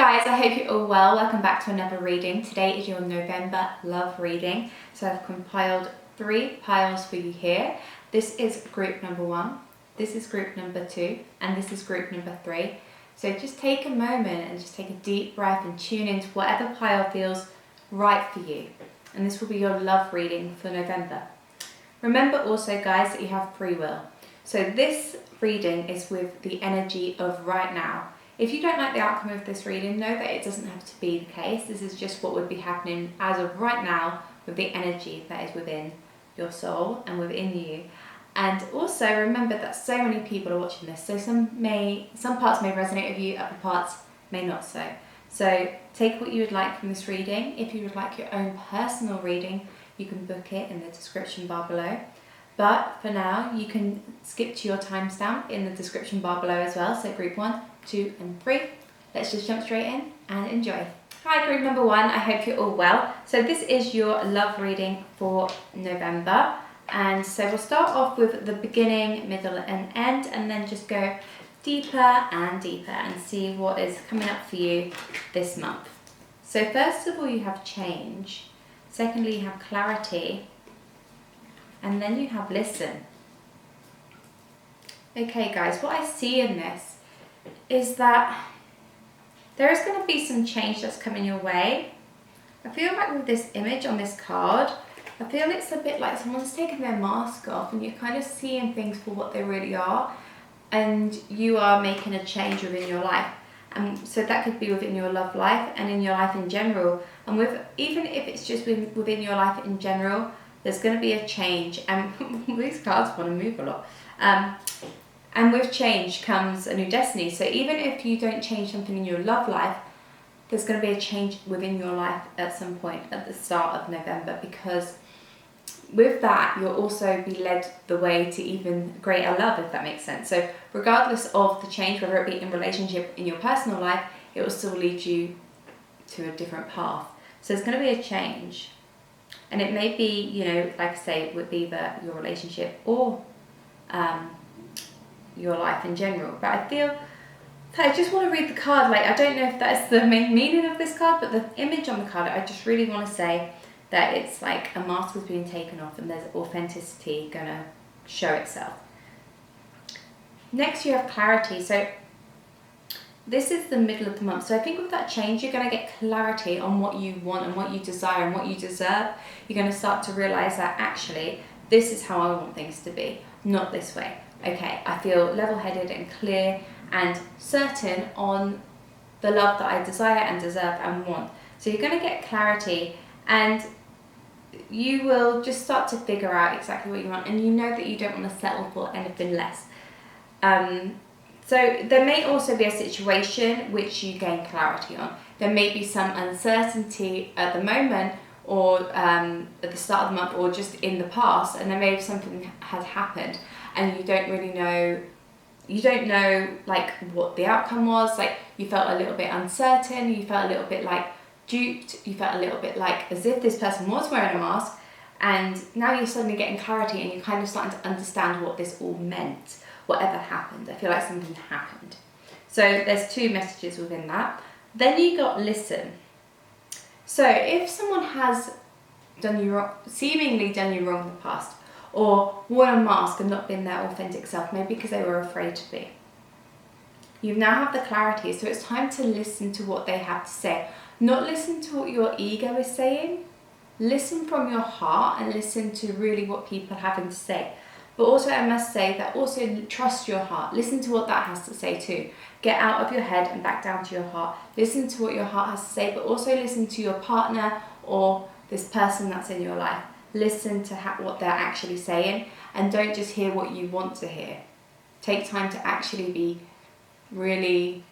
guys, I hope you're all well. Welcome back to another reading. Today is your November love reading. So I've compiled 3 piles for you here. This is group number 1, this is group number 2, and this is group number 3. So just take a moment and just take a deep breath and tune into whatever pile feels right for you. And this will be your love reading for November. Remember also, guys, that you have free will. So this reading is with the energy of right now. If you don't like the outcome of this reading, know that it doesn't have to be the case. This is just what would be happening as of right now with the energy that is within your soul and within you. And also remember that so many people are watching this. So some parts may resonate with you, other parts may not so. So take what you would like from this reading. If you would like your own personal reading, you can book it in the description bar below. But for now, you can skip to your timestamp in the description bar below as well. So group 1, 2 and 3. Let's just jump straight in and enjoy. Hi group number 1, I hope you're all well. So this is your love reading for November. And so we'll start off with the beginning, middle and end, and then just go deeper and deeper and see what is coming up for you this month. So first of all, you have change. Secondly, you have clarity. And then you have listen. Okay guys, what I see in this is that there is going to be some change that's coming your way. I feel like with this image on this card, I feel it's a bit like someone's taken their mask off and you're kind of seeing things for what they really are, and you are making a change within your life. And so that could be within your love life and in your life in general. And even if it's just within your life in general, there's going to be a change, and these cards want to move a lot. And with change comes a new destiny. So even if you don't change something in your love life, there's going to be a change within your life at some point at the start of November, because with that, you'll also be led the way to even greater love, if that makes sense. So regardless of the change, whether it be in relationship, in your personal life, it will still lead you to a different path. So there's going to be a change. And it may be, you know, like I say, it would be your relationship or your life in general. But I feel, I just want to read the card. Like, I don't know if that's the main meaning of this card, but the image on the card, I just really want to say that it's like a mask is being taken off and there's authenticity going to show itself. Next, you have clarity. So this is the middle of the month. So I think with that change, you're going to get clarity on what you want and what you desire and what you deserve. You're going to start to realize that actually, this is how I want things to be, not this way. Okay, I feel level-headed and clear and certain on the love that I desire and deserve and want. So you're going to get clarity, and you will just start to figure out exactly what you want, and you know that you don't want to settle for anything less. So there may also be a situation which you gain clarity on. There may be some uncertainty at the moment, or at the start of the month, or just in the past, and there may be something has happened and you don't really know, like what the outcome was. Like, you felt a little bit uncertain, you felt a little bit like duped, you felt a little bit like as if this person was wearing a mask, and now you're suddenly getting clarity and you're kind of starting to understand what this all meant. Whatever happened, I feel like something happened. So there's 2 messages within that. Then you got listen. So if someone has done you wrong, seemingly done you wrong in the past, or worn a mask and not been their authentic self, maybe because they were afraid to be, you now have the clarity. So it's time to listen to what they have to say. Not listen to what your ego is saying. Listen from your heart and listen to really what people are having to say. But also, I must say that also trust your heart. Listen to what that has to say too. Get out of your head and back down to your heart. Listen to what your heart has to say, but also listen to your partner or this person that's in your life. Listen to what they're actually saying, and don't just hear what you want to hear. Take time to actually be really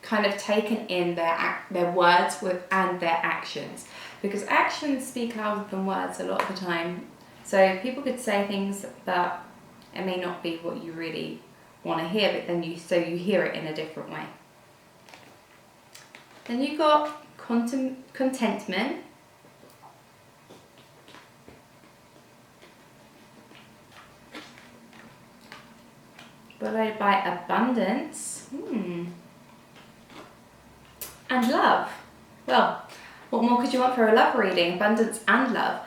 kind of taken in their words and their actions, because actions speak louder than words a lot of the time. So people could say things that it may not be what you really want to hear, but then you hear it in a different way. Then you got contentment. Followed by abundance. and love. Well, what more could you want for a love reading? Abundance and love.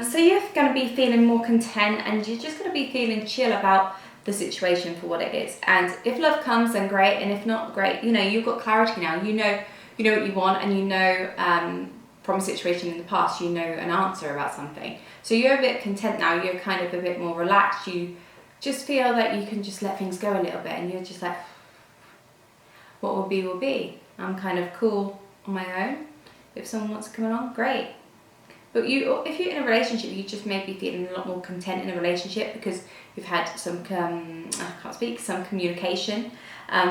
So you're going to be feeling more content, and you're just going to be feeling chill about the situation for what it is. And if love comes, then great, and if not, great. You know, you've got clarity now. You know what you want, and you know from a situation in the past, you know an answer about something. So you're a bit content now. You're kind of a bit more relaxed. You just feel that you can just let things go a little bit, and you're just like, what will be will be. I'm kind of cool on my own. If someone wants to come along, great. But if you're in a relationship, you just may be feeling a lot more content in a relationship because you've had some some communication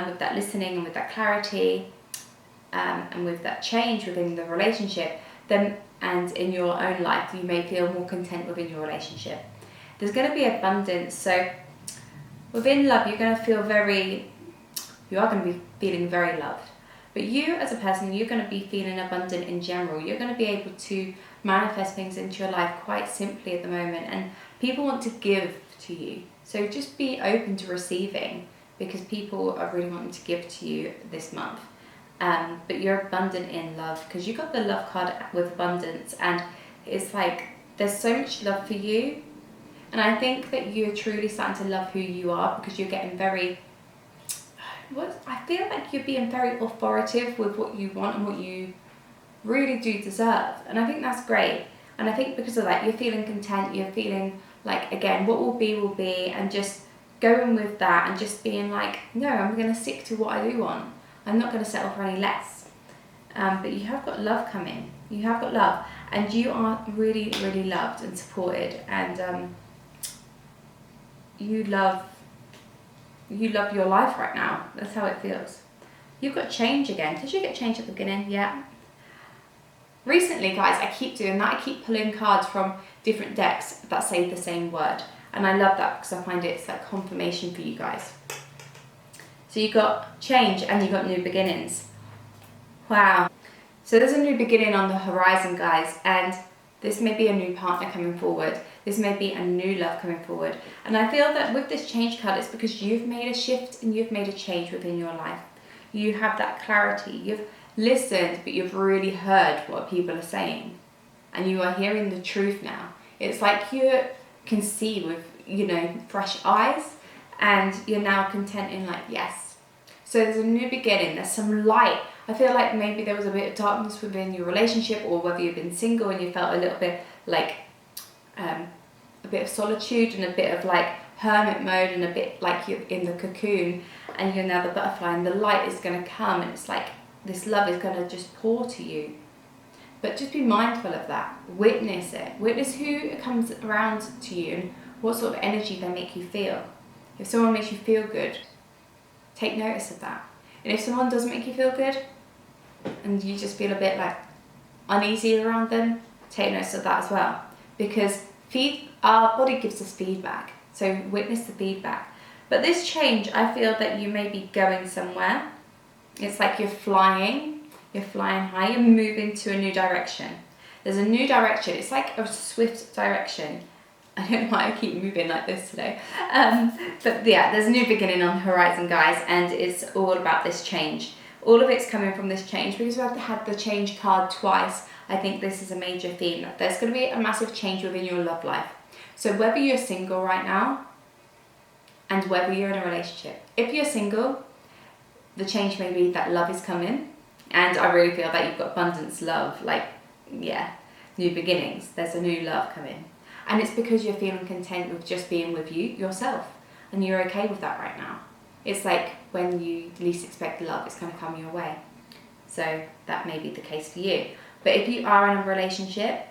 with that listening and with that clarity and with that change within the relationship. Then, and in your own life, you may feel more content within your relationship. There's going to be abundance. So within love, you're going to feel you are going to be feeling very loved. But you as a person, you're going to be feeling abundant in general. You're going to be able to manifest things into your life quite simply at the moment. And people want to give to you. So just be open to receiving, because people are really wanting to give to you this month. But you're abundant in love because you got the love card with abundance, and it's like there's so much love for you. And I think that you're truly starting to love who you are, because you're getting I feel like you're being very authoritative with what you want and what you really do deserve. And I think that's great. And I think because of that, you're feeling content. You're feeling like, again, what will be, and just going with that and just being like, no, I'm going to stick to what I do want. I'm not going to settle for any less. But you have got love coming. You have got love. And you are really, really loved and supported. And you love your life right now. That's how it feels. You've got change again. Did you get change at the beginning? Yeah. Recently, guys, I keep doing that. I keep pulling cards from different decks that say the same word. And I love that because I find it's like confirmation for you guys. So you got change and you got new beginnings. Wow. So there's a new beginning on the horizon, guys. And this may be a new partner coming forward. This may be a new love coming forward. And I feel that with this change card, it's because you've made a shift and you've made a change within your life. You have that clarity. You've listened, but you've really heard what people are saying. And you are hearing the truth now. It's like you can see with, fresh eyes, and you're now content in like, yes. So there's a new beginning. There's some light. I feel like maybe there was a bit of darkness within your relationship, or whether you've been single and you felt a little bit like a bit of solitude and a bit of like hermit mode, and a bit like you're in the cocoon and you're now the butterfly, and the light is going to come, and it's like this love is going to just pour to you. But just be mindful of that. Witness it. Witness who comes around to you and what sort of energy they make you feel. If someone makes you feel good, take notice of that. And if someone doesn't make you feel good and you just feel a bit like uneasy around them, take notice of that as well. Because our body gives us feedback. So witness the feedback. But this change, I feel that you may be going somewhere. It's like you're flying high, you're moving to a new direction. There's a new direction. It's like a swift direction. I don't know why I keep moving like this today. But yeah, there's a new beginning on the horizon, guys, and it's all about this change. All of it's coming from this change, because we have had the change card twice. I think this is a major theme. There's going to be a massive change within your love life. So whether you're single right now and whether you're in a relationship, if you're single, the change may be that love is coming. And I really feel that you've got abundance love, new beginnings. There's a new love coming. And it's because you're feeling content with just being with yourself. And you're okay with that right now. It's like when you least expect love, it's going to come your way. So that may be the case for you. But if you are in a relationship,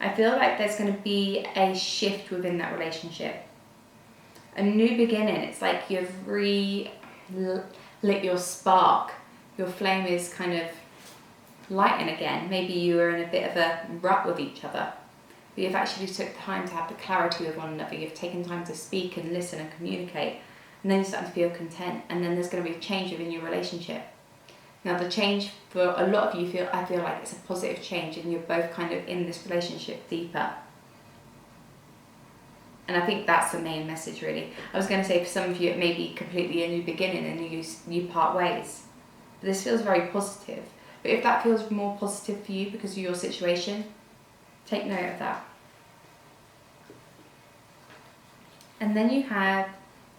I feel like there's going to be a shift within that relationship. A new beginning. It's like you've lit your spark. Your flame is kind of lighting again. Maybe you were in a bit of a rut with each other. But you've actually took time to have the clarity with one another. You've taken time to speak and listen and communicate. And then you're starting to feel content. And then there's going to be a change within your relationship. Now the change for a lot of you, I feel like it's a positive change, and you're both kind of in this relationship deeper. And I think that's the main message, really. I was going to say for some of you it may be completely a new beginning and you part ways. but this feels very positive. But if that feels more positive for you because of your situation, take note of that. And then you have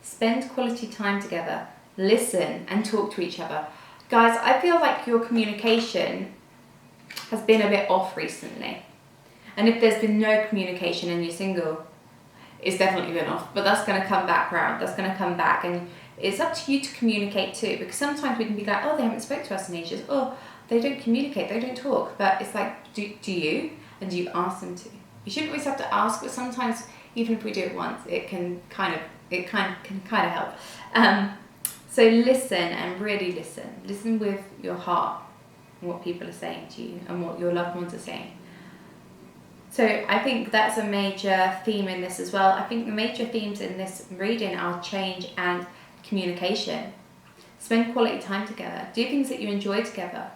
spend quality time together, listen and talk to each other. Guys, I feel like your communication has been a bit off recently. And if there's been no communication and you're single, it's definitely been off. But that's going to come back round. That's going to come back. And it's up to you to communicate too. Because sometimes we can be like, oh, they haven't spoke to us in ages. Oh, they don't communicate. They don't talk. But it's like, do you? And do you ask them to? You shouldn't always have to ask. But sometimes, even if we do it once, it can kind of help. So listen and really listen. Listen with your heart and what people are saying to you and what your loved ones are saying. So I think that's a major theme in this as well. I think the major themes in this reading are change and communication. Spend quality time together. Do things that you enjoy together.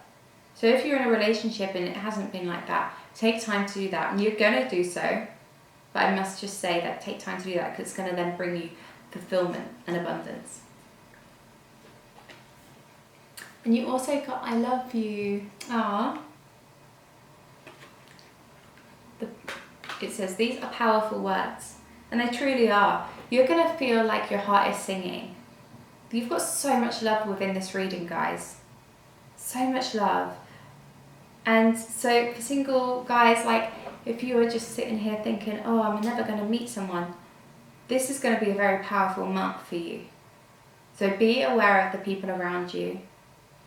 So if you're in a relationship and it hasn't been like that, take time to do that. And you're going to do so. But I must just say that take time to do that because it's going to then bring you fulfillment and abundance. And you also got I love you. Aww. It says these are powerful words. And they truly are. You're going to feel like your heart is singing. You've got so much love within this reading, guys. So much love. And so for single guys, like if you were just sitting here thinking, oh, I'm never going to meet someone, this is going to be a very powerful month for you. So be aware of the people around you.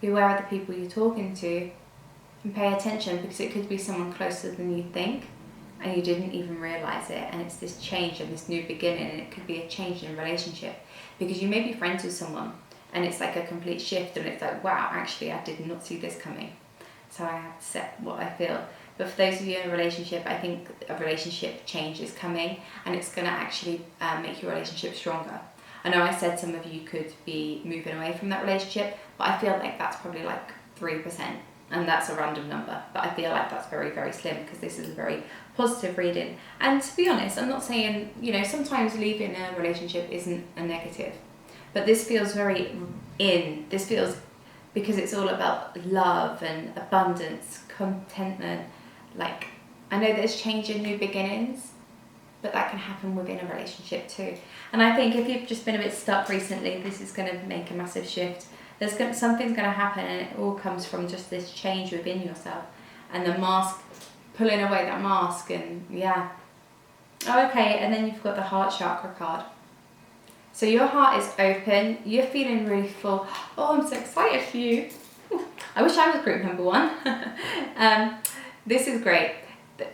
Be aware of the people you're talking to. And pay attention because it could be someone closer than you think. And you didn't even realise it, and it's this change and this new beginning, and it could be a change in a relationship because you may be friends with someone and it's like a complete shift and it's like, wow, actually I did not see this coming, so I have to set what I feel. But for those of you in a relationship, I think a relationship change is coming and it's going to actually make your relationship stronger. I know I said some of you could be moving away from that relationship, but I feel like that's probably like 3%. And that's a random number, but I feel like that's very, very slim because this is a very positive reading. And to be honest, I'm not saying, sometimes leaving a relationship isn't a negative, but this feels very this feels because it's all about love and abundance, contentment. Like, I know there's change and new beginnings, but that can happen within a relationship too. And I think if you've just been a bit stuck recently, this is going to make a massive shift. Something's going to happen, and it all comes from just this change within yourself and the mask, pulling away that mask, and yeah. Oh, okay, and then you've got the heart chakra card. So your heart is open, you're feeling really full. Oh, I'm so excited for you. I wish I was group number 1. This is great.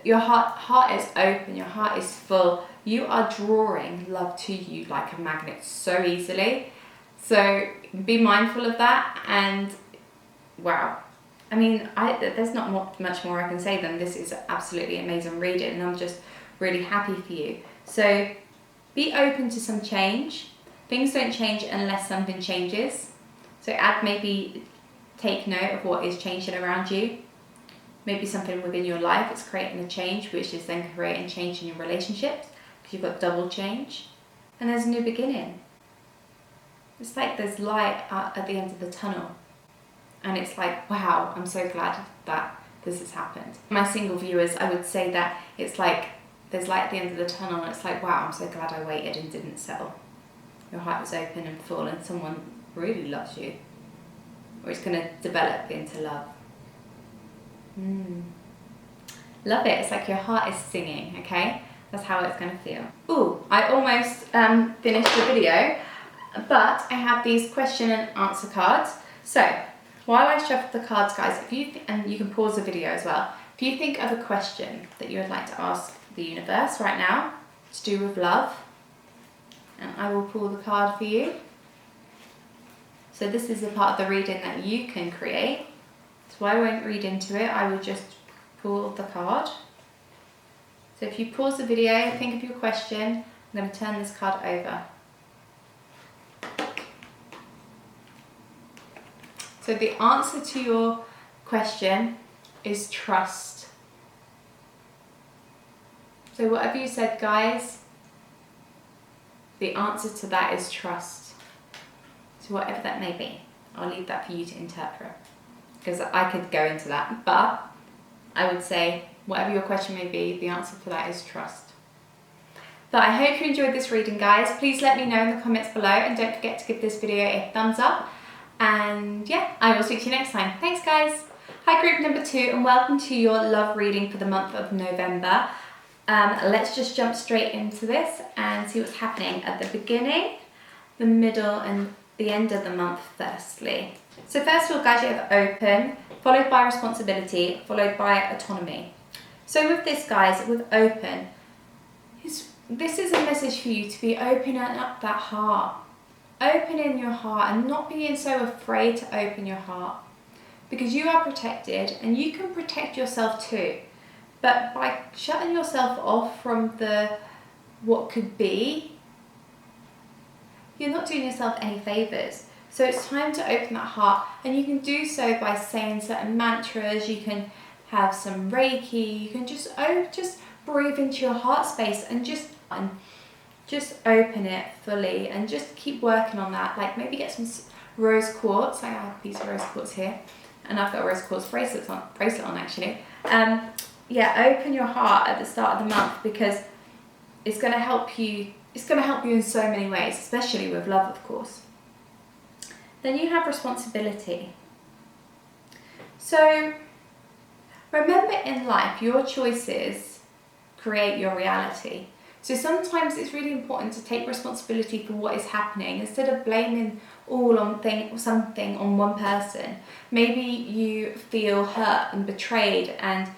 Your heart is open, your heart is full. You are drawing love to you like a magnet so easily. So be mindful of that, and wow. I mean, there's not much more I can say than this is absolutely amazing reading, and I'm just really happy for you. So be open to some change. Things don't change unless something changes. So maybe take note of what is changing around you. Maybe something within your life is creating a change, which is then creating change in your relationships, because you've got double change. And there's a new beginning. It's like there's light at the end of the tunnel. And it's like, wow, I'm so glad that this has happened. My single viewers, I would say that it's like there's light at the end of the tunnel, and it's like, wow, I'm so glad I waited and didn't settle. Your heart was open and full, and someone really loves you. Or it's going to develop into love. Love it. It's like your heart is singing, okay? That's how it's going to feel. Ooh, I almost finished the video. But I have these question and answer cards. So while I shuffle the cards, guys, and you can pause the video as well, if you think of a question that you would like to ask the universe right now to do with love, and I will pull the card for you. So this is a part of the reading that you can create. So I won't read into it, I will just pull the card. So if you pause the video, think of your question, I'm going to turn this card over. So the answer to your question is trust. So whatever you said, guys, the answer to that is trust. So whatever that may be. I'll leave that for you to interpret, because I could go into that, but I would say whatever your question may be, the answer for that is trust. But I hope you enjoyed this reading, guys. Please let me know in the comments below, and don't forget to give this video a thumbs up. And yeah, I will speak to you next time. Thanks, guys. Hi, group number 2, and welcome to your love reading for the month of November. Let's just jump straight into this and see what's happening at the beginning, the middle, and the end of the month firstly. So first of all, guys, you have open, followed by responsibility, followed by autonomy. So with this, guys, with open, this is a message for you to be opening up that heart. Opening your heart and not being so afraid to open your heart. Because you are protected, and you can protect yourself too. But by shutting yourself off from what could be, you're not doing yourself any favours. So it's time to open that heart, and you can do so by saying certain mantras. You can have some Reiki. You can just breathe into your heart space and just open it fully, and just keep working on that. Like maybe get some rose quartz. I have a piece of rose quartz here, and I've got a rose quartz bracelet on actually. Yeah, open your heart at the start of the month, because it's going to help you. It's going to help you in so many ways, especially with love, of course. Then you have responsibility. So remember, in life, your choices create your reality. So sometimes it's really important to take responsibility for what is happening instead of blaming something on one person. Maybe you feel hurt and betrayed and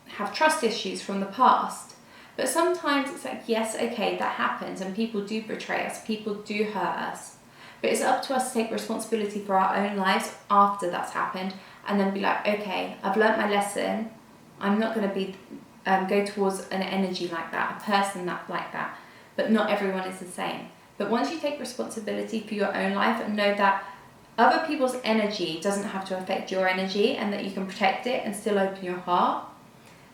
have trust issues from the past. But sometimes it's like, yes, okay, that happens, and people do betray us, people do hurt us. But it's up to us to take responsibility for our own lives after that's happened, and then be like, okay, I've learnt my lesson. I'm not going to go towards an energy like that, a person like that. But not everyone is the same. But once you take responsibility for your own life and know that other people's energy doesn't have to affect your energy, and that you can protect it and still open your heart,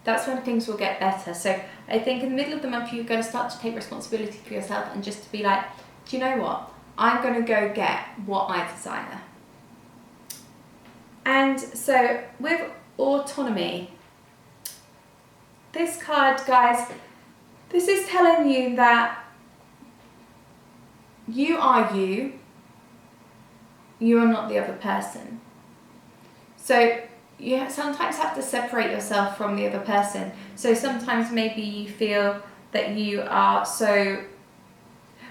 that's when things will get better. So I think in the middle of the month, you're going to start to take responsibility for yourself, and just to be like, do you know what? I'm going to go get what I desire. And so with autonomy, this card, guys, this is telling you that you are you. You are not the other person. So you sometimes have to separate yourself from the other person. So sometimes maybe you feel that you are so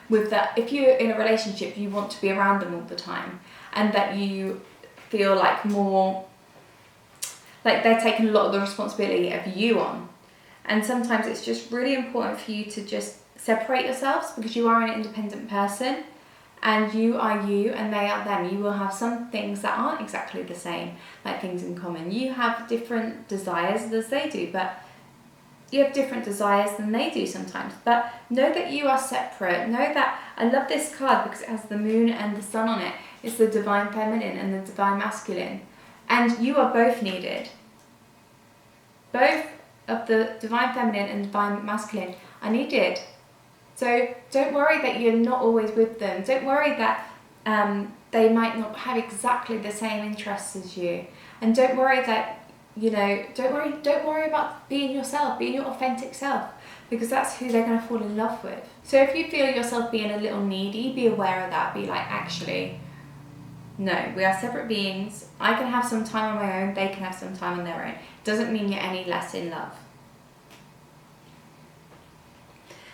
with that. If you're in a relationship, you want to be around them all the time, and that you feel like more like they're taking a lot of the responsibility of you on. And sometimes it's just really important for you to just separate yourselves, because you are an independent person, and you are you and they are them. You will have some things that aren't exactly the same, like things in common. You have different desires as they do, but you have different desires than they do sometimes. But know that you are separate. Know that, I love this card because it has the moon and the sun on it. It's the divine feminine and the divine masculine. And you are both needed. Both of the divine feminine and divine masculine are needed. So don't worry that you're not always with them. Don't worry that they might not have exactly the same interests as you. And don't worry that, don't worry about being yourself, being your authentic self, because that's who they're going to fall in love with. So if you feel yourself being a little needy, be aware of that. Be like, actually, no, we are separate beings. I can have some time on my own, they can have some time on their own. Doesn't mean you're any less in love.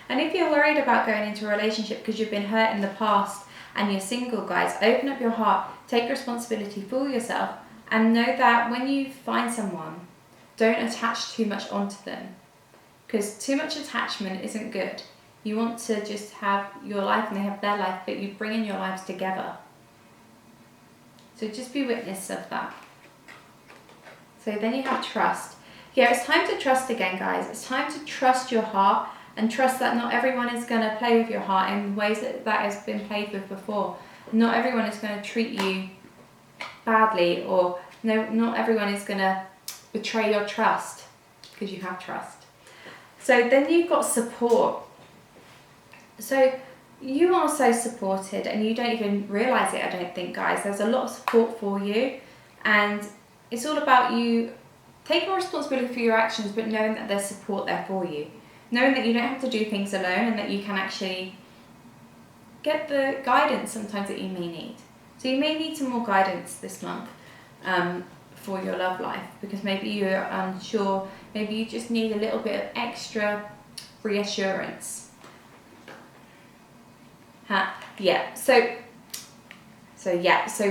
And if you're worried about going into a relationship because you've been hurt in the past and you're single, guys, open up your heart, take responsibility for yourself, and know that when you find someone, don't attach too much onto them, because too much attachment isn't good. You want to just have your life and they have their life, but you bring in your lives together. So just be witness of that. So then you have trust. Yeah, it's time to trust again, guys. It's time to trust your heart, and trust that not everyone is going to play with your heart in ways that has been played with before. Not everyone is going to treat you badly, or not everyone is going to betray your trust, because you have trust. So then you've got support. So you are so supported and you don't even realise it, I don't think, guys. There's a lot of support for you, and it's all about you taking responsibility for your actions, but knowing that there's support there for you. Knowing that you don't have to do things alone, and that you can actually get the guidance sometimes that you may need. So you may need some more guidance this month for your love life, because maybe you're unsure, maybe you just need a little bit of extra reassurance. Yeah, so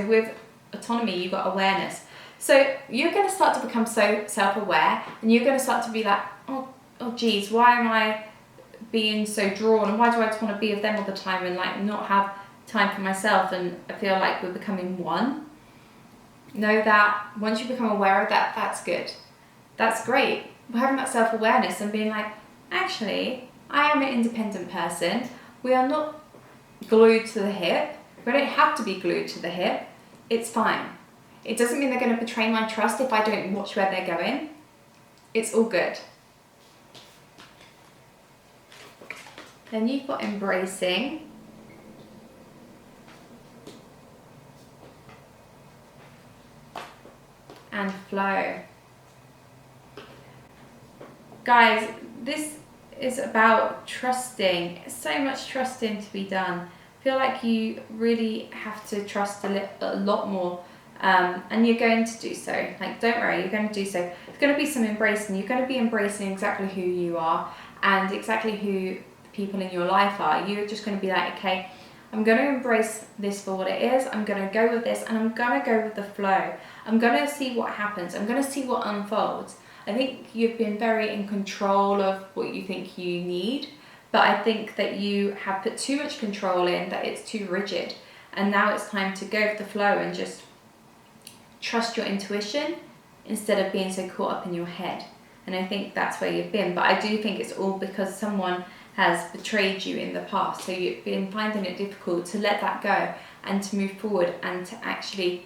with autonomy, you've got awareness. So you're going to start to become so self-aware, and you're going to start to be like, oh geez, why am I being so drawn, and why do I just want to be with them all the time and like not have time for myself? And I feel like we're becoming one. Know that once you become aware of that, that's good. That's great. We're having that self-awareness and being like, actually, I am an independent person. We are not glued to the hip. We don't have to be glued to the hip. It's fine. It doesn't mean they're going to betray my trust if I don't watch where they're going. It's all good. Then you've got embracing. And flow. Guys, this is about trusting. So much trusting to be done. I feel like you really have to trust a lot more, and you're going to do so. Like, don't worry, you're going to do so. There's going to be some embracing. You're going to be embracing exactly who you are and exactly who the people in your life are. You're just going to be like, okay, I'm going to embrace this for what it is. I'm going to go with this, and I'm going to go with the flow. I'm going to see what happens. I'm going to see what unfolds. I think you've been very in control of what you think you need, but I think that you have put too much control in, that it's too rigid. And now it's time to go with the flow and just trust your intuition instead of being so caught up in your head. And I think that's where you've been. But I do think it's all because someone has betrayed you in the past. So you've been finding it difficult to let that go and to move forward and to actually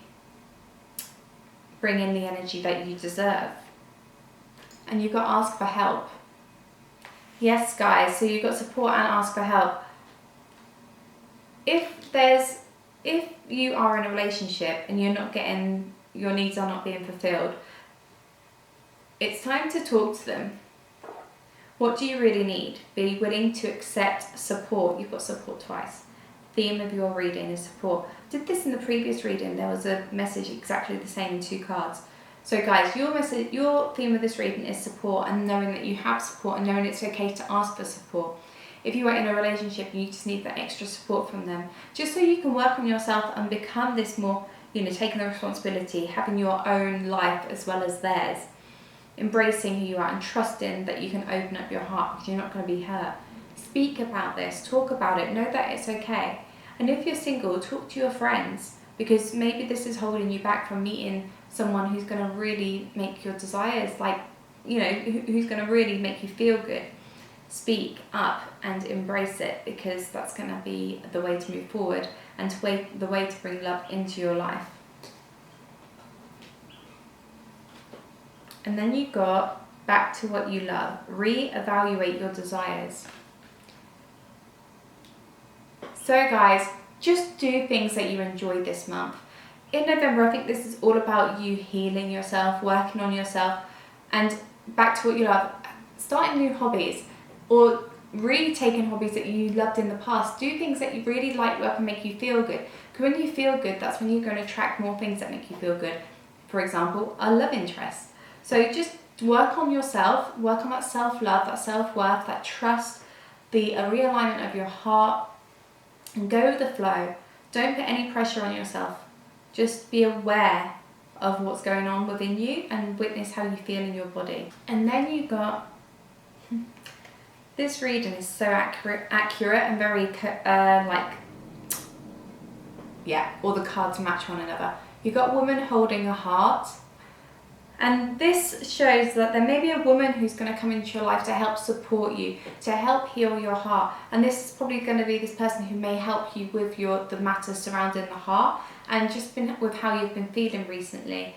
bring in the energy that you deserve. And you've got to ask for help. Yes, guys, so you've got support and ask for help. If you are in a relationship and you're not getting, your needs are not being fulfilled, it's time to talk to them. What do you really need? Be willing to accept support. You've got support twice. Theme of your reading is support. I did this in the previous reading. There was a message exactly the same in 2 cards. So guys, your theme of this reading is support, and knowing that you have support and knowing it's okay to ask for support. If you are in a relationship and you just need that extra support from them, just so you can work on yourself and become this more, taking the responsibility, having your own life as well as theirs, embracing who you are and trusting that you can open up your heart because you're not going to be hurt. Speak about this, talk about it, know that it's okay. And if you're single, talk to your friends, because maybe this is holding you back from meeting someone who's going to really make your desires, who's going to really make you feel good. Speak up and embrace it, because that's going to be the way to move forward and the way to bring love into your life. And then you got back to what you love. Re-evaluate your desires. So guys, just do things that you enjoy this month. In November, I think this is all about you healing yourself, working on yourself, and back to what you love. Starting new hobbies, or retaking hobbies that you loved in the past. Do things that you really like and make you feel good. Because when you feel good, that's when you're going to attract more things that make you feel good. For example, a love interest. So just work on yourself, work on that self-love, that self-worth, that trust, the realignment of your heart, and go with the flow. Don't put any pressure on yourself. Just be aware of what's going on within you and witness how you feel in your body. And then you got, this reading is so accurate and very all the cards match one another. You got a woman holding a heart, and this shows that there may be a woman who's going to come into your life to help support you, to help heal your heart. And this is probably going to be this person who may help you with the matters surrounding the heart, and just with how you've been feeling recently.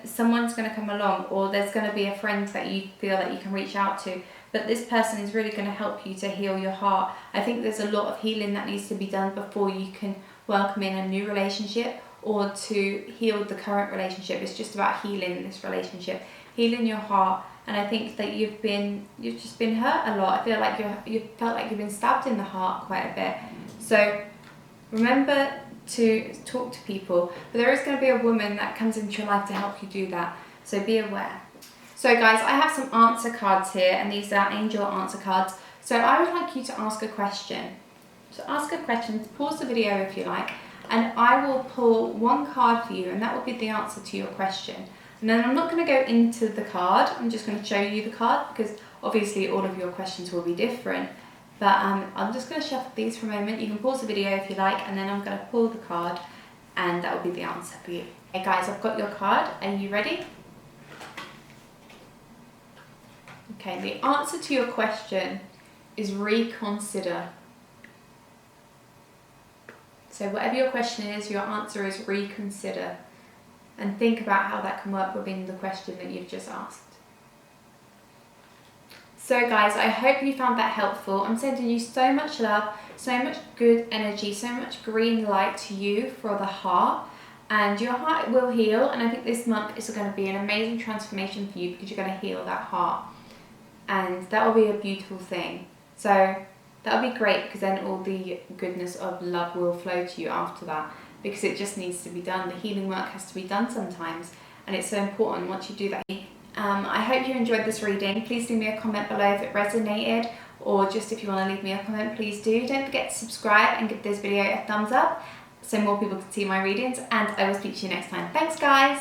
Someone's going to come along, or there's going to be a friend that you feel that you can reach out to. but this person is really going to help you to heal your heart. I think there's a lot of healing that needs to be done before you can welcome in a new relationship or to heal the current relationship. It's just about healing this relationship, healing your heart. And I think that you've just been hurt a lot. I feel like you felt like you've been stabbed in the heart quite a bit. So remember to talk to people, but there is going to be a woman that comes into your life to help you do that. So be aware. So guys, I have some answer cards here, and these are angel answer cards. So I would like you to ask a question. So ask a question, pause the video if you like, and I will pull one card for you, and that will be the answer to your question. And then I'm not going to go into the card, I'm just going to show you the card, because obviously all of your questions will be different. But I'm just going to shuffle these for a moment. You can pause the video if you like, and then I'm going to pull the card, and that will be the answer for you. Okay guys, I've got your card. Are you ready? Okay, the answer to your question is reconsider. So whatever your question is, your answer is reconsider. And think about how that can work within the question that you've just asked. So guys, I hope you found that helpful. I'm sending you so much love, so much good energy, so much green light to you for the heart. And your heart will heal, and I think this month is going to be an amazing transformation for you, because you're going to heal that heart. And that will be a beautiful thing. So that'll be great, because then all the goodness of love will flow to you after that, because it just needs to be done. The healing work has to be done sometimes, and it's so important once you do that. I hope you enjoyed this reading. Please leave me a comment below if it resonated, or just if you want to leave me a comment, please do. Don't forget to subscribe and give this video a thumbs up so more people can see my readings, and I will speak to you next time. Thanks guys!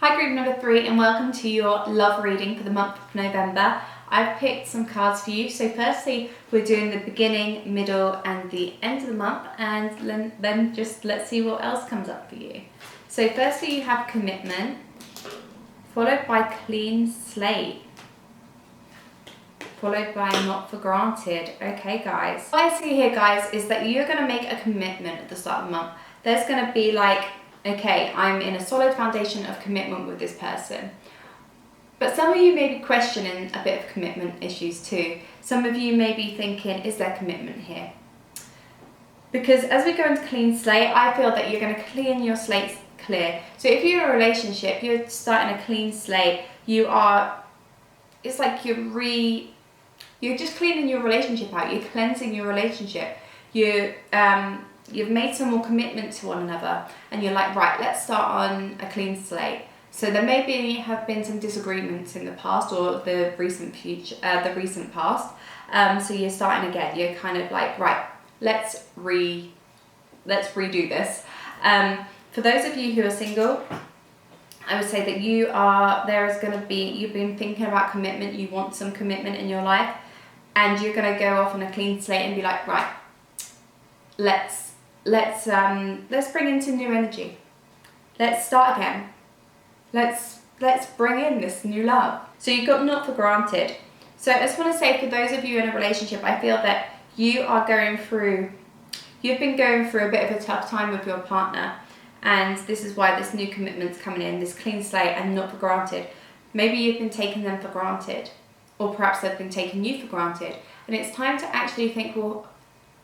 Hi group number 3, and welcome to your love reading for the month of November. I've picked some cards for you. So firstly, we're doing the beginning, middle and the end of the month, and then just let's see what else comes up for you. So firstly you have commitment, followed by clean slate, followed by not for granted. Okay guys, what I see here guys is that you're going to make a commitment at the start of the month. There's going to be like, okay, I'm in a solid foundation of commitment with this person. But some of you may be questioning a bit of commitment issues too. Some of you may be thinking, is there commitment here? Because as we go into clean slate, I feel that you're going to clean your slate clear. So if you're in a relationship, you're starting a clean slate, it's like you're just cleaning your relationship out, you're cleansing your relationship. You've made some more commitment to one another, and you're like, right, let's start on a clean slate. So there maybe have been some disagreements in the past or the recent past. So you're starting again. You're kind of like, right, let's redo this. For those of you who are single, I would say that you've been thinking about commitment. You want some commitment in your life, and you're going to go off on a clean slate and be like, right, let's bring in some new energy. Let's start again. Let's bring in this new love. So you've got not for granted. So I just want to say, for those of you in a relationship, I feel that you've been going through a bit of a tough time with your partner, and this is why this new commitment's coming in, this clean slate and not for granted. Maybe you've been taking them for granted, or perhaps they've been taking you for granted, and it's time to actually think, well,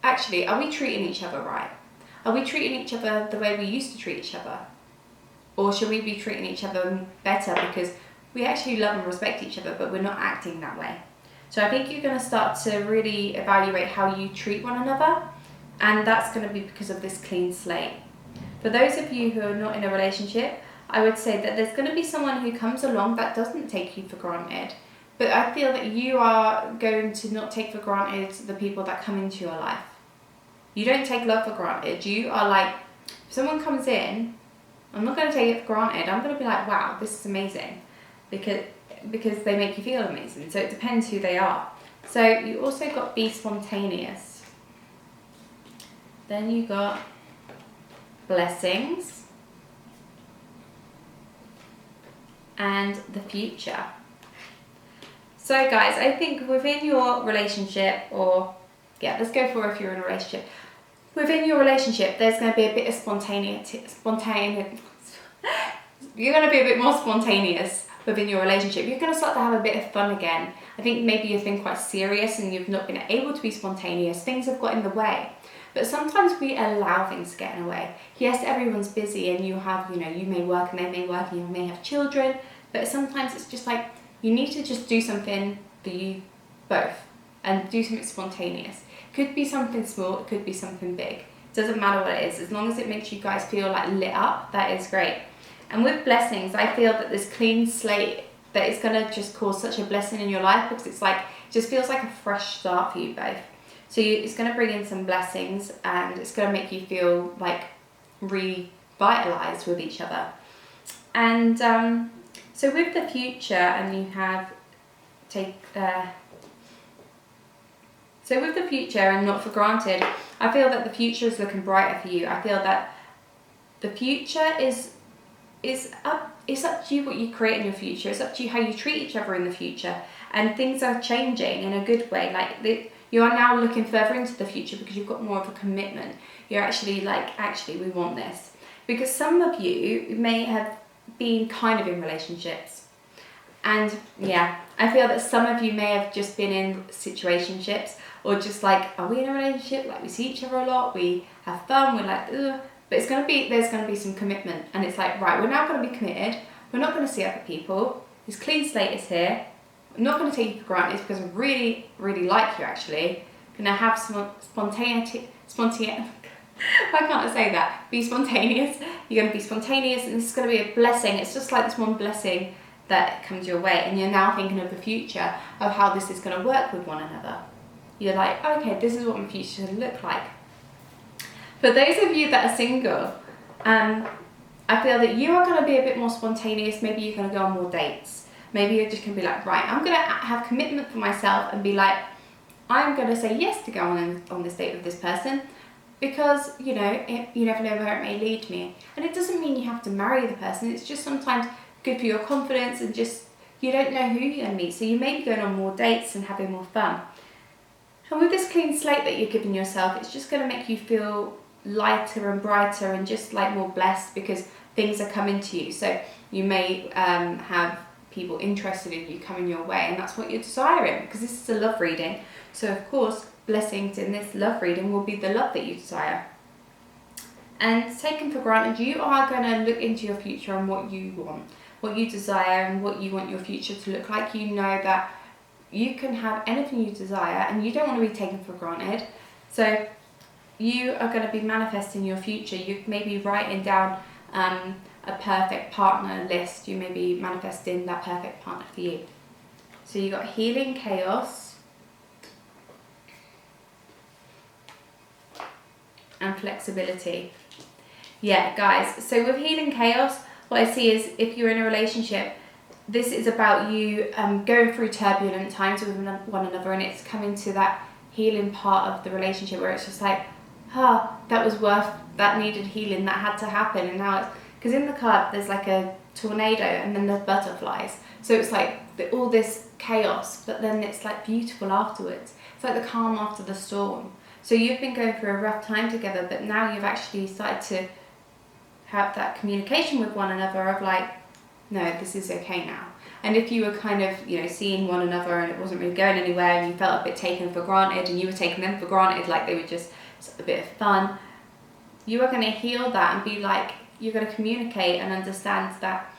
actually, are we treating each other right? Are we treating each other the way we used to treat each other? Or should we be treating each other better because we actually love and respect each other, but we're not acting that way? So I think you're going to start to really evaluate how you treat one another, and that's going to be because of this clean slate. For those of you who are not in a relationship, I would say that there's going to be someone who comes along that doesn't take you for granted. But I feel that you are going to not take for granted the people that come into your life. You don't take love for granted. You are like, if someone comes in, I'm not going to take it for granted. I'm going to be like, wow, this is amazing, because they make you feel amazing. So it depends who they are. So you also got be spontaneous. Then you got blessings and the future. So guys, I think within your relationship, let's go for if you're in a relationship. Within your relationship, there's going to be a bit of spontaneity. You're going to be a bit more spontaneous within your relationship. You're going to start to have a bit of fun again. I think maybe you've been quite serious and you've not been able to be spontaneous. Things have got in the way. But sometimes we allow things to get in the way. Yes, everyone's busy and you have, you may work and they may work and you may have children, but sometimes it's just like, you need to just do something for you both and do something spontaneous. Could be something small, it could be something big. Doesn't matter what it is, as long as it makes you guys feel like lit up, that is great. And with blessings, I feel that this clean slate, that is going to just cause such a blessing in your life, because it's like, it just feels like a fresh start for you both. So it's going to bring in some blessings and it's going to make you feel like revitalized with each other. And so with the future, and you have so with the future and not for granted, I feel that the future is looking brighter for you. I feel that the future it's up to you what you create in your future. It's up to you how you treat each other in the future. And things are changing in a good way. Like you are now looking further into the future because you've got more of a commitment. You're actually like, we want this. Because some of you may have been kind of in relationships. And yeah, I feel that some of you may have just been in situationships, or just like, are we in a relationship? Like, we see each other a lot, we have fun, we're like, ugh. But there's going to be some commitment. And it's like, right, we're now going to be committed. We're not going to see other people. This clean slate is here. I'm not going to take you for granted because I really, really like you actually. I'm going to have some spontaneity. Why can't I say that? Be spontaneous. You're going to be spontaneous and this is going to be a blessing. It's just like this one blessing that comes your way, and you're now thinking of the future of how this is going to work with one another. You're like, okay, this is what my future should look like. For those of you that are single, I feel that you are going to be a bit more spontaneous. Maybe you're going to go on more dates. Maybe you're just going to be like, right, I'm going to have commitment for myself and be like, I'm going to say yes to go on this date with this person, because, you never know where it may lead me. And it doesn't mean you have to marry the person. It's just sometimes good for your confidence, and just, you don't know who you're going to meet. So you may be going on more dates and having more fun. And with this clean slate that you're giving yourself, it's just going to make you feel lighter and brighter and just like more blessed, because things are coming to you. So you may have people interested in you coming your way, and that's what you're desiring, because this is a love reading. So of course, blessings in this love reading will be the love that you desire. And taken for granted, you are going to look into your future and what you want, what you desire, and what you want your future to look like. You know that you can have anything you desire and you don't want to be taken for granted. So you are going to be manifesting your future. You may be writing down a perfect partner list. You may be manifesting that perfect partner for you. So you got healing chaos and flexibility. Yeah, guys, so with healing chaos, what I see is if you're in a relationship, this is about you going through turbulent times with one another, and it's coming to that healing part of the relationship where it's just like, that needed healing, that had to happen. And now it's, because in the card there's like a tornado and then there's butterflies. So it's like all this chaos, but then it's like beautiful afterwards. It's like the calm after the storm. So you've been going through a rough time together, but now you've actually started to have that communication with one another of like, no, this is okay now. And if you were kind of, seeing one another and it wasn't really going anywhere, and you felt a bit taken for granted and you were taking them for granted, like they were just a bit of fun, you are going to heal that and be like, you're going to communicate and understand that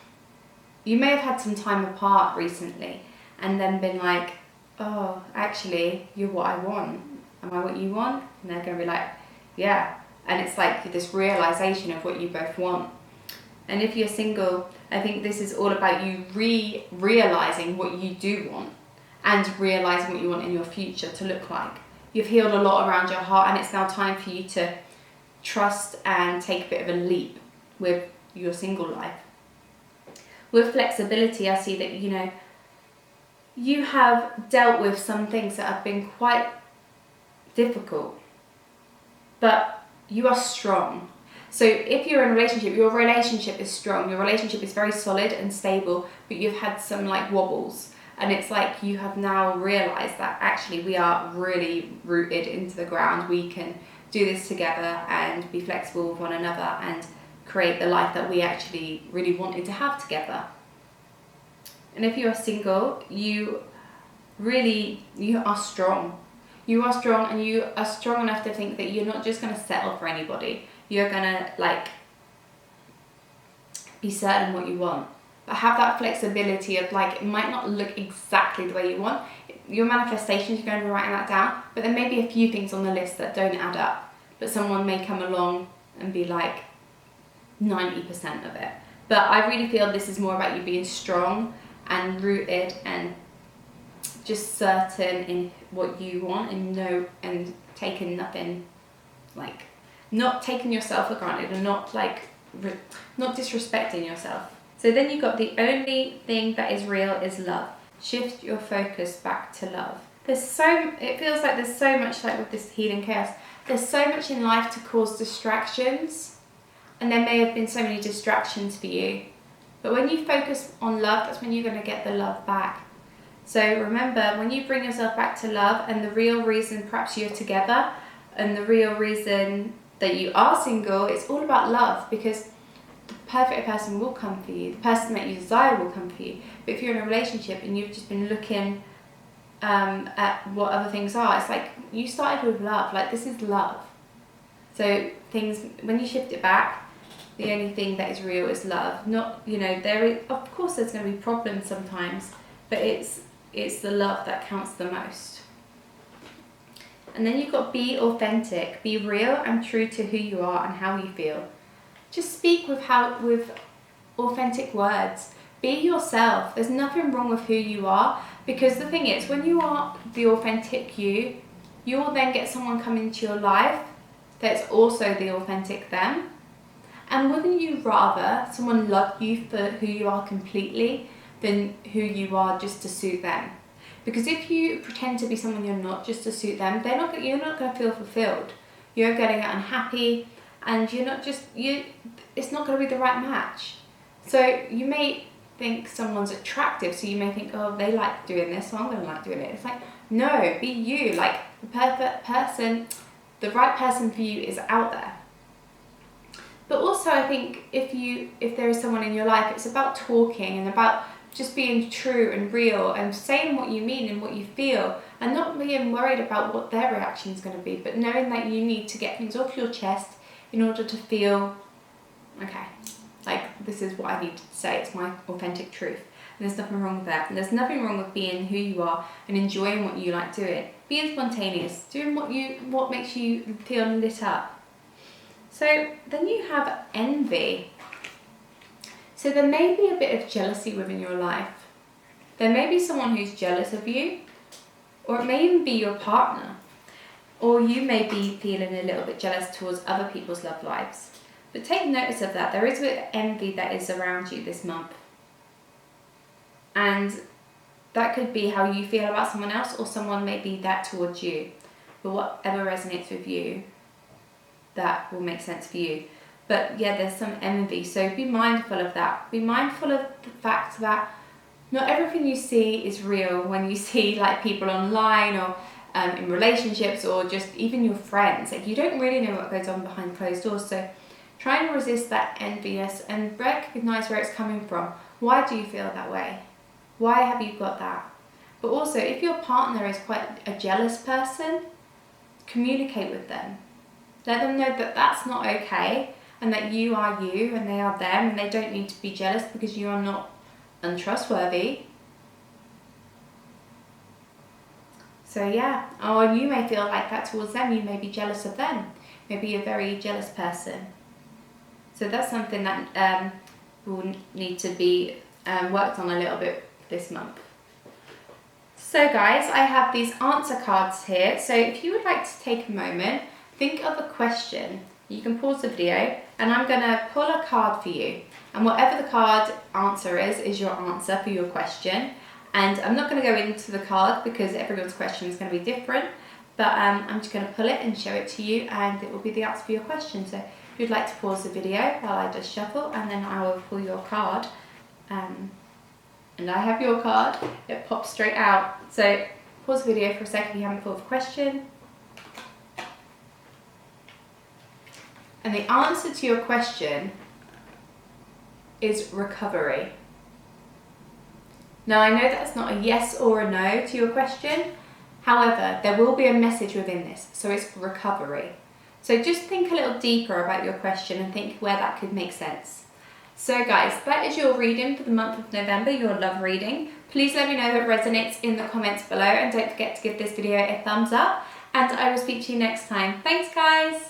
you may have had some time apart recently and then been like, oh, actually, you're what I want. Am I what you want? And they're going to be like, yeah. And it's like this realization of what you both want. And if you're single, I think this is all about you realizing what you do want and realizing what you want in your future to look like. You've healed a lot around your heart, and it's now time for you to trust and take a bit of a leap with your single life. With flexibility, I see that, you have dealt with some things that have been quite difficult, but you are strong. So if you're in a relationship, your relationship is strong, your relationship is very solid and stable, but you've had some like wobbles, and it's like you have now realized that actually we are really rooted into the ground. We can do this together and be flexible with one another and create the life that we actually really wanted to have together. And if you are single, you are strong. You are strong, and you are strong enough to think that you're not just going to settle for anybody. You're going to like be certain what you want, but have that flexibility of like, it might not look exactly the way you want. Your manifestations, you're going to be writing that down, but there may be a few things on the list that don't add up, but someone may come along and be like 90% of it. But I really feel this is more about you being strong and rooted and just certain in what you want, and and taking nothing, like not taking yourself for granted, and not disrespecting yourself. So then you got the only thing that is real is love. Shift your focus back to love. It feels like there's so much, like with this healing chaos, there's so much in life to cause distractions, and there may have been so many distractions for you. But when you focus on love, that's when you're going to get the love back. So remember, when you bring yourself back to love, and the real reason perhaps you're together, and the real reason that you are single, it's all about love, because the perfect person will come for you. The person that you desire will come for you. But if you're in a relationship and you've just been looking at what other things are, it's like you started with love. Like, this is love. So when you shift it back, the only thing that is real is love. Not, of course there's going to be problems sometimes, but it's the love that counts the most. And then you've got be authentic, be real and true to who you are and how you feel. Just speak with authentic words. Be yourself. There's nothing wrong with who you are, because the thing is, when you are the authentic you will then get someone come into your life that's also the authentic them. And wouldn't you rather someone love you for who you are completely than who you are just to suit them? Because if you pretend to be someone you're not just to suit them, you're not going to feel fulfilled. You're going to get unhappy, and it's not going to be the right match. So you may think someone's attractive, so you may think, oh, they like doing this, so I'm going to like doing it. It's like, no, be you. Like, the perfect person, the right person for you is out there. But also, I think if there is someone in your life, it's about talking and about just being true and real and saying what you mean and what you feel, and not being worried about what their reaction is going to be, but knowing that you need to get things off your chest in order to feel, okay, like, this is what I need to say, it's my authentic truth. And there's nothing wrong with that. And there's nothing wrong with being who you are and enjoying what you like doing. Being spontaneous, doing what makes you feel lit up. So then you have envy. So there may be a bit of jealousy within your life. There may be someone who's jealous of you, or it may even be your partner. Or you may be feeling a little bit jealous towards other people's love lives. But take notice of that. There is a bit of envy that is around you this month. And that could be how you feel about someone else, or someone may be that towards you. But whatever resonates with you, that will make sense for you. But yeah, there's some envy, so be mindful of that. Be mindful of the fact that not everything you see is real. When you see like people online, or in relationships, or just even your friends, like, you don't really know what goes on behind closed doors. So try and resist that envious and recognize where it's coming from. Why do you feel that way? Why have you got that? But also, if your partner is quite a jealous person, communicate with them. Let them know that that's not okay, and that you are you and they are them, and they don't need to be jealous because you are not untrustworthy. So yeah, or you may feel like that towards them. You may be jealous of them. Maybe a very jealous person. So that's something that will need to be worked on a little bit this month. So guys, I have these answer cards here. So if you would like to take a moment, think of a question. You can pause the video, and I'm going to pull a card for you. And whatever the card answer is your answer for your question. And I'm not going to go into the card because everyone's question is going to be different. But I'm just going to pull it and show it to you, and it will be the answer for your question. So if you'd like to pause the video while I just shuffle, and then I will pull your card. And I have your card. It pops straight out. So pause the video for a second if you haven't thought of a question. And the answer to your question is recovery. Now, I know that's not a yes or a no to your question. However, there will be a message within this, so it's recovery. So just think a little deeper about your question and think where that could make sense. So guys, that is your reading for the month of November, your love reading. Please let me know if it resonates in the comments below, and don't forget to give this video a thumbs up, and I will speak to you next time. Thanks guys!